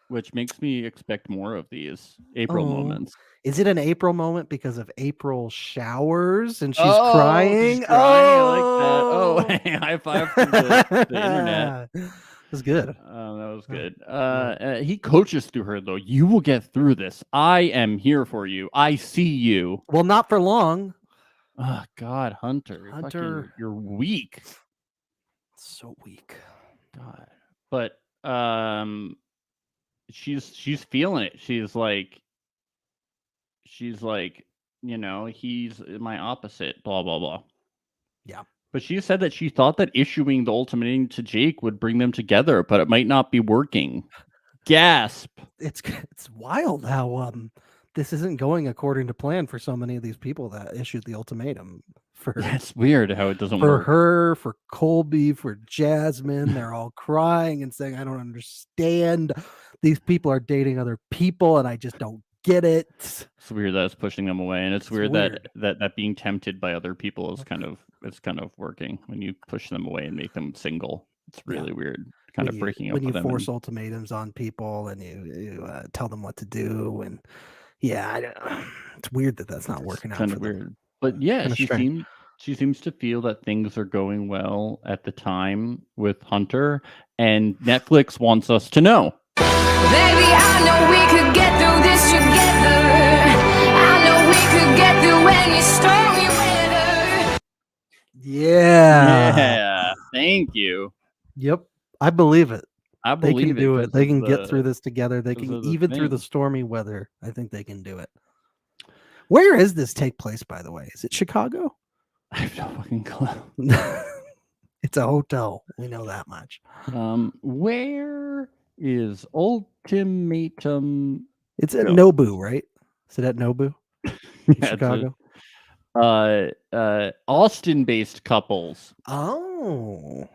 which makes me expect more of these April Oh, moments. Is it an April moment because of April showers and she's She's crying? crying. I like that. Oh, high five to the internet. That's good. That was good. He coaches through her though. You will get through this. I am here for you. I see you. Well, not for long. Oh God, Hunter. Hunter. You're weak. So weak. God. But she's feeling it. She's like, he's my opposite, blah blah blah. Yeah. But she said that she thought that issuing the ultimatum to Jake would bring them together, but it might not be working. Gasp. It's wild how this isn't going according to plan for so many of these people that issued the ultimatum. It's weird how it doesn't For work. her, for Colby, for Jasmine, they're all crying and saying, I don't understand. These people are dating other people and I just don't get it. It's weird that it's pushing them away, and it's weird. That being tempted by other people is kind of working when you push them away and make them single. It's really weird, kind of breaking up when with you them. force ultimatums on people and you tell them what to do, and it's weird that that's not working out. Kind of weird, but yeah, she seems to feel that things are going well at the time with Hunter, and Netflix wants us to know. Baby, I know we could get through this together. I know we could get through any stormy weather. Yeah. Thank you. Yep. I believe it. I They believe can do it. They can get the- through this together. They because can of the even through the thing. stormy weather. I think they can do it. Where is this take place, by the way? Is it Chicago? I have no fucking clue. It's a hotel. We know that much. Where is Ultimatum? It's at No. Nobu, right? Is it at Nobu? Yeah, it's Chicago. Austin-based couples. Oh.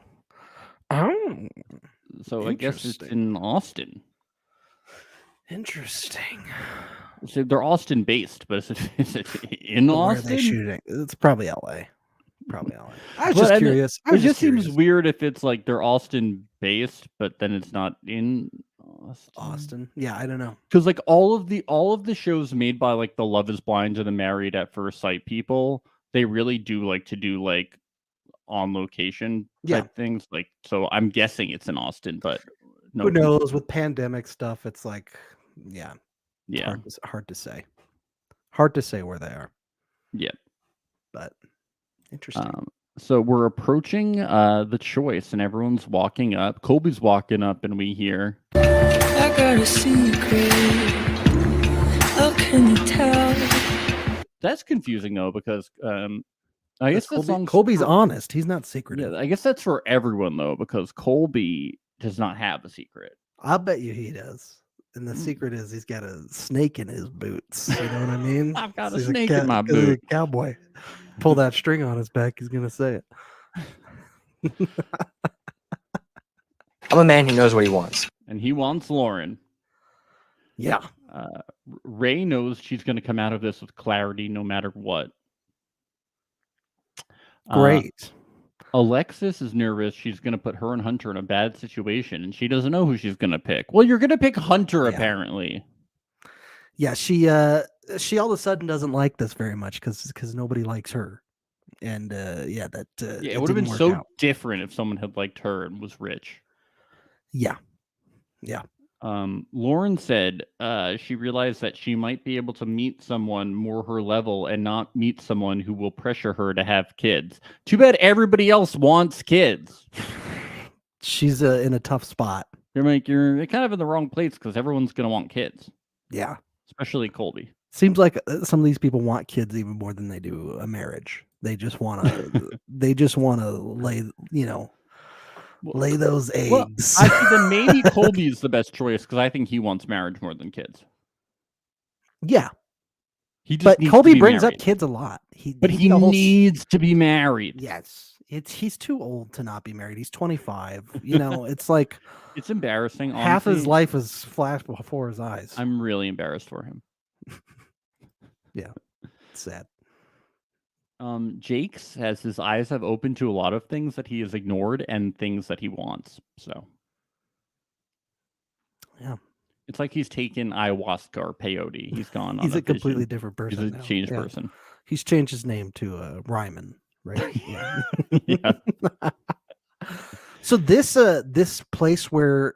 So I guess it's Interesting. in Austin. Interesting. So they're Austin-based, but is it in But where are Austin? they shooting? It's probably LA. Probably LA. I was Well, just and curious. It just seems weird if it's like they're Austin-based, but then it's not in Austin. Yeah, I don't know. Because like all of the shows made by like the Love Is Blind or the Married at First Sight people, they really do like to do like on location type things. Like, so I'm guessing it's in Austin, but no. Who knows? With pandemic stuff, it's like, Yeah. hard to say. Hard to say where they are. Yeah. But interesting. So we're approaching the choice, and everyone's walking up. Colby's walking up, and we hear, I got a secret. How can you tell? That's confusing though, because I guess the song's Colby's honest. He's not secretive. Yeah, I guess that's for everyone though, because Colby does not have a secret. I'll bet you he does. And the secret is he's got a snake in his boots. You know what I mean? I've got a He's snake in my 'cause he's a boot. cowboy. Pull that string on his back. He's gonna say it. I'm a man who knows what he wants. And he wants Lauren. Yeah. Ray knows she's going to come out of this with clarity no matter what. Great. Alexis is nervous. She's going to put her and Hunter in a bad situation, and she doesn't know who she's going to pick. Well, you're going to pick Hunter, apparently. Yeah, she all of a sudden doesn't like this very much because nobody likes her. And it would have been so different if someone had liked her and was rich. Yeah. Lauren said she realized that she might be able to meet someone more her level and not meet someone who will pressure her to have kids. Too bad everybody else wants kids. She's in a tough spot. You're kind of in the wrong place because everyone's going to want kids. Yeah. Especially Colby. Seems like some of these people want kids even more than they do a marriage. They just want to. They just want to lay, lay those Well, eggs. actually, then maybe Colby's the best choice because I think he wants marriage more than kids. Yeah, He just but needs Colby to be brings married. up kids a lot. He He needs to be married. Yes, he's too old to not be married. He's 25. It's like It's embarrassing. half his honestly. life is flashed before his eyes. I'm really embarrassed for him. Yeah, it's sad. Jake's has his eyes have opened to a lot of things that he has ignored and things that he wants. So, Yeah. it's like he's taken ayahuasca or peyote. He's gone. He's on a completely vision. different person. He's a now. changed Yeah. person. He's changed his name to Ryman, right? Yeah. Yeah. So this place where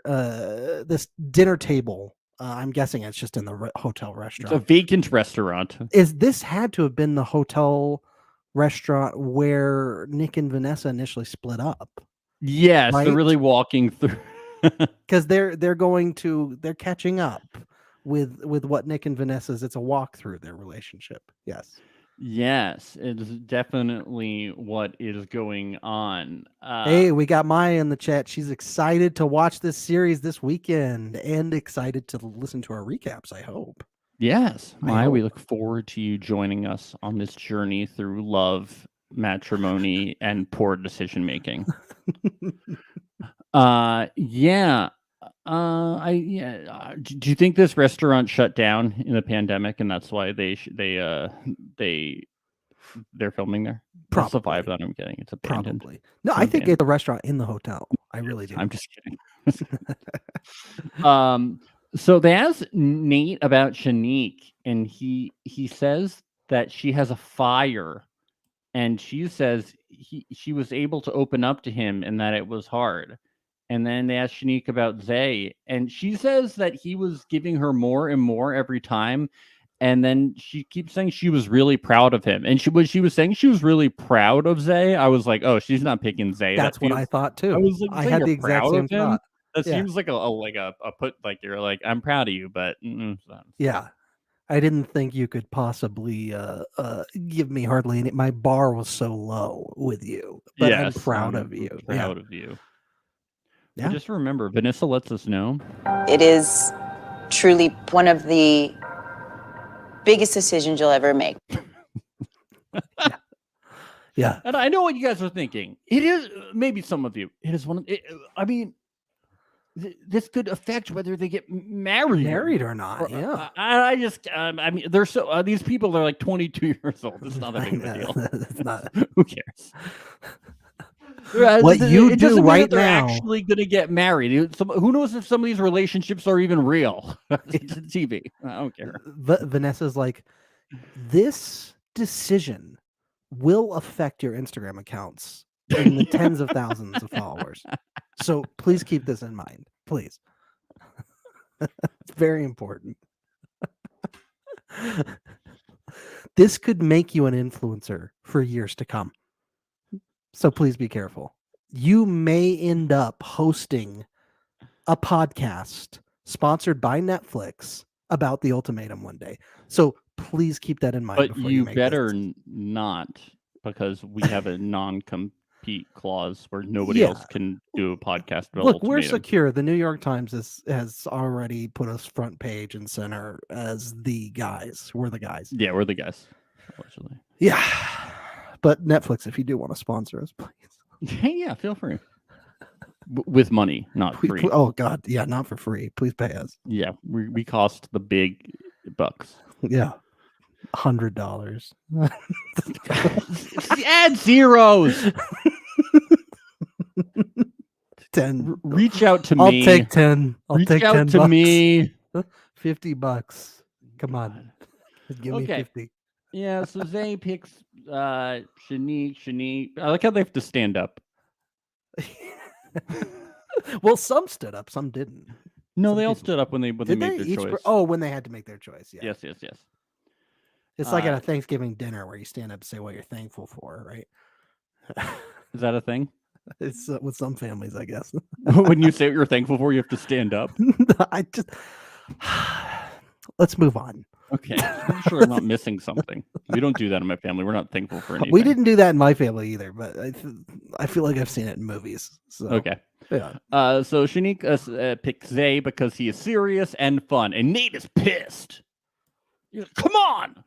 this dinner table, I'm guessing it's just in the hotel It's a restaurant. vacant restaurant. This had to have been the hotel restaurant where Nick and Vanessa initially split up, Yes, right? they're really walking through. Because they're catching up with what Nick and Vanessa's. It's a walk through their relationship. Yes. Yes, it is definitely what is going on. Hey, we got Maya in the chat. She's excited to watch this series this weekend and excited to listen to our recaps, I hope. Yes, I Maya, we hope. look forward to you joining us on this journey through love, matrimony, and poor decision making. Yeah. Do you think this restaurant shut down in the pandemic, and that's why they're filming there? That's the vibe that I'm getting. It's abandoned. Probably. No, I think it's a restaurant in the hotel. I really do. I'm just kidding. So they asked Nate about Shanique, and he says that she has a fire, and she says she was able to open up to him and that it was hard. And then they asked Shanique about Zay, and she says that he was giving her more and more every time. And then she keeps saying she was really proud of him. And when she was saying she was really proud of Zay, I was like, oh, she's not picking Zay. That's what I thought too. I was like, I had the exact same thought. That Yeah. seems like a put, like you're like, I'm proud of you, but Yeah. I didn't think you could possibly give me hardly any. My bar was so low with you, but I'm proud of you. Proud of you. Yeah. Just remember, Vanessa lets us know. It is truly one of the biggest decisions you'll ever make. Yeah. And I know what you guys are thinking. It is, maybe some of you, it is one of, I mean, this could affect whether they get married or not. Yeah. I just, I mean, they're so, these people, they're like 22 years old. It's not that big of a deal. It's not. Who cares? What you it do doesn't mean right that they're now. actually going to get married. Who knows if some of these relationships are even real? It's TV. I don't care. Vanessa's like, this decision will affect your Instagram accounts in the tens of thousands of followers. So please keep this in mind. Please. It's very important. This could make you an influencer for years to come. So please be careful. You may end up hosting a podcast sponsored by Netflix about the Ultimatum one day. So please keep that in mind. But before you make better this. not, because we have a non-compete clause where nobody else can do a podcast about Look, we're Ultimatum. secure. The New York Times has already put us front page and center as the guys. We're the guys. Yeah, we're the guys. Allegedly. Yeah. But Netflix, if you do want to sponsor us, please. Hey, yeah, feel free. With money, not free. Oh God, yeah, not for free. Please pay us. Yeah, we cost the big bucks. Yeah, $100. Add zeros. 10. Reach out to I'll me. take 10. I'll Reach take out 10 to bucks. me. $50. Come on, give me 50. Yeah, so Zay picks Shanique. I like how they have to stand up. Well, some stood up, some didn't. No, Some they all people- stood up when they Did made they? their choice. When they had to make their choice. Yeah. Yes. It's like at a Thanksgiving dinner where you stand up and say what you're thankful for, right? Is that a thing? It's with some families, I guess. When you say what you're thankful for, you have to stand up. I just let's move on. Okay, I'm sure I'm not missing something. We don't do that in my family. We're not thankful for anything. We didn't do that in my family either, but I feel like I've seen it in movies. So. Okay. Yeah. So Shanique picks Zay because he is serious and fun, and Nate is pissed. He's like, come on.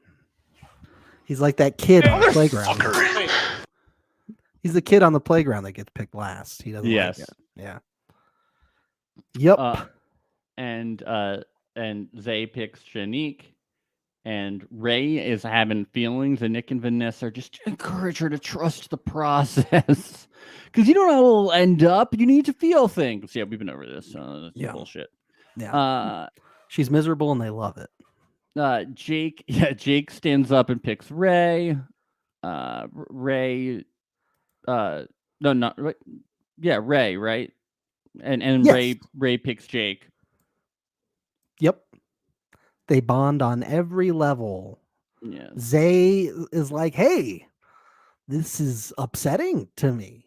He's like that kid on the playground. He's the kid on the playground that gets picked last. He doesn't like it. Yeah. Yep. And Zay picks Shanique, and Ray is having feelings, and Nick and Vanessa just encourage her to trust the process because you don't know how it'll end up. You need to feel things. Yeah, we've been over this. That's bullshit. Yeah. She's miserable, and they love it. Jake stands up and picks Ray. Ray. No, not right. Yeah, Ray, right? And Yes. Ray picks Jake. Yep. They bond on every level. Yeah. Zay is like, hey, this is upsetting to me.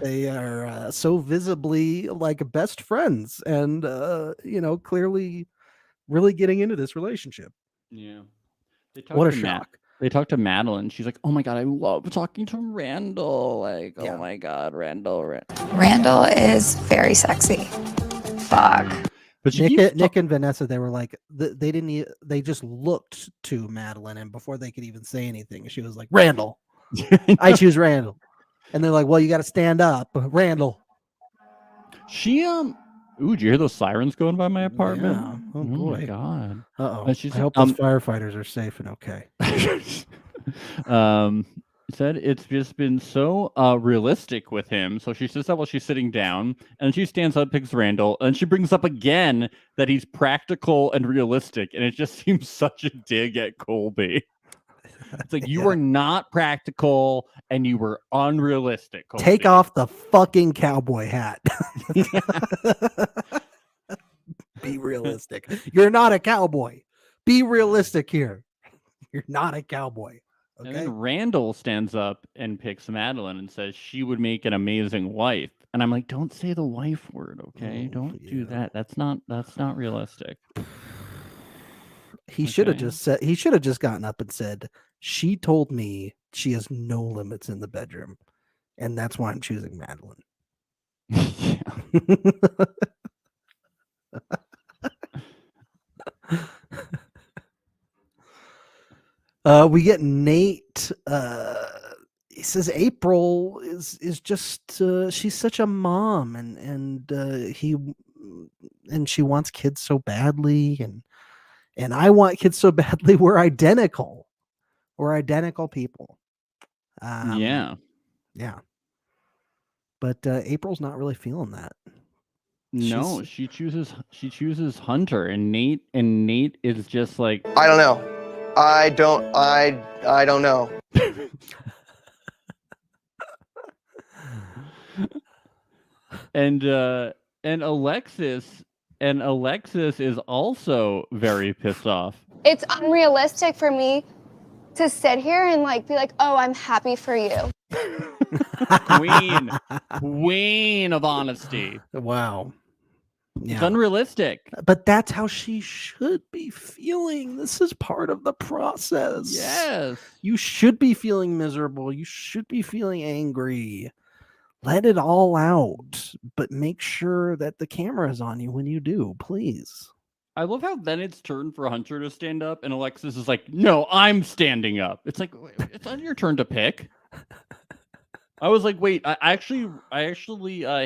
They are so visibly like best friends and, clearly really getting into this relationship. Yeah. What a shock. They talk to Madeline. She's like, oh my God, I love talking to Randall. Like, Yeah. oh my God, Randall. Randall is very sexy. Fuck. But Nick and Vanessa, they were like, they just looked to Madeline, and before they could even say anything, she was like, Randall. I choose Randall. And they're like, well, you got to stand up, Randall. She ooh, did you hear those sirens going by my apartment? Yeah. Oh, my boy. God. Uh-oh. And I she's hope those firefighters are safe and okay. Said it's just been so realistic with him. So she says that while she's sitting down, and she stands up, picks Randall, and she brings up again that he's practical and realistic, and it just seems such a dig at Colby. It's like, you were not practical and you were unrealistic, Colby. Take off the fucking cowboy hat. Be realistic. You're not a cowboy. Be realistic here. You're not a cowboy. Okay? And then Randall stands up and picks Madeline and says she would make an amazing wife. And I'm like, don't say the wife word, okay? Don't do that. That's not realistic. He should have just gotten up and said, she told me she has no limits in the bedroom, and that's why I'm choosing Madeline. We get Nate. He says April is just she's such a mom, and she wants kids so badly, and I want kids so badly. We're identical. We're identical people. Yeah. But April's not really feeling that. No, she chooses Hunter, and Nate is just like, I don't know. I don't know. and Alexis is also very pissed off. It's unrealistic for me to sit here and be like, oh, I'm happy for you. Queen of honesty. Wow. Yeah. It's unrealistic. But that's how she should be feeling. This is part of the process. Yes. You should be feeling miserable. You should be feeling angry. Let it all out, but make sure that the camera is on you when you do, please. I love how then it's turn for Hunter to stand up, and Alexis is like, no, I'm standing up. It's like, it's on your turn to pick. I was like, wait, I actually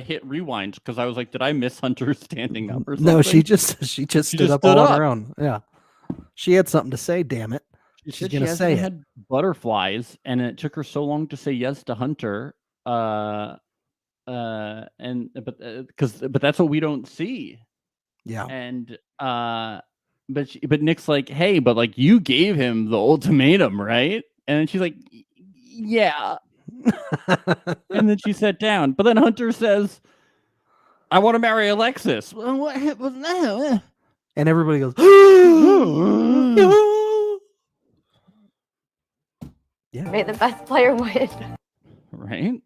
hit rewind because I was like, did I miss Hunter standing up or something? No, she just stood up all on her own. Yeah. She had something to say, damn it. She's going to say it. Had butterflies, and it took her so long to say yes to Hunter. But that's what we don't see. Yeah. And but Nick's like, hey, but like you gave him the ultimatum, right? And then she's like, yeah. And then she sat down. But then Hunter says, I want to marry Alexis. Well, what happened now? And everybody goes, yeah. May the best player win. Right?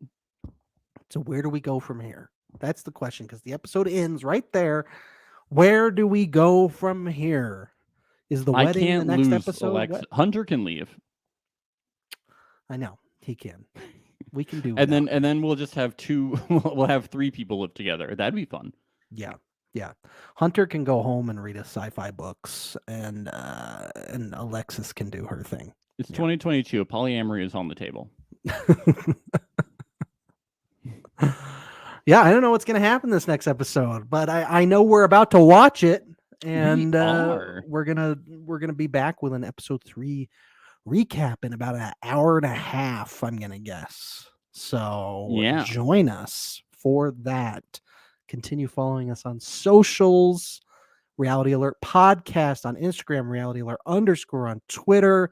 So where do we go from here? That's the question, because the episode ends right there. Where do we go from here? Is the wedding the next episode? Hunter can leave. I know he can. We can do. And then we'll just have we'll have 3 people live together. That'd be fun. Yeah. Hunter can go home and read his sci-fi books, and Alexis can do her thing. It's 2022. Polyamory is on the table. Yeah, I don't know what's going to happen this next episode, but I know we're about to watch it, and we're gonna be back with an episode 3 recap in about an hour and a half, I'm gonna guess. So join us for that. Continue following us on socials. Reality Alert Podcast on Instagram, Reality Alert _ on Twitter,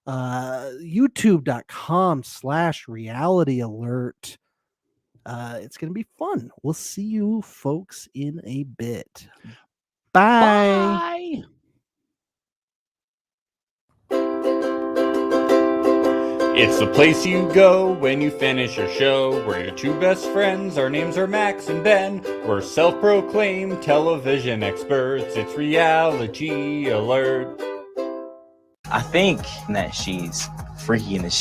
youtube.com/Reality Alert. It's going to be fun. We'll see you folks in a bit. Bye. It's the place you go when you finish your show. We're your 2 best friends. Our names are Max and Ben. We're self-proclaimed television experts. It's Reality Alert. I think that she's freaky in the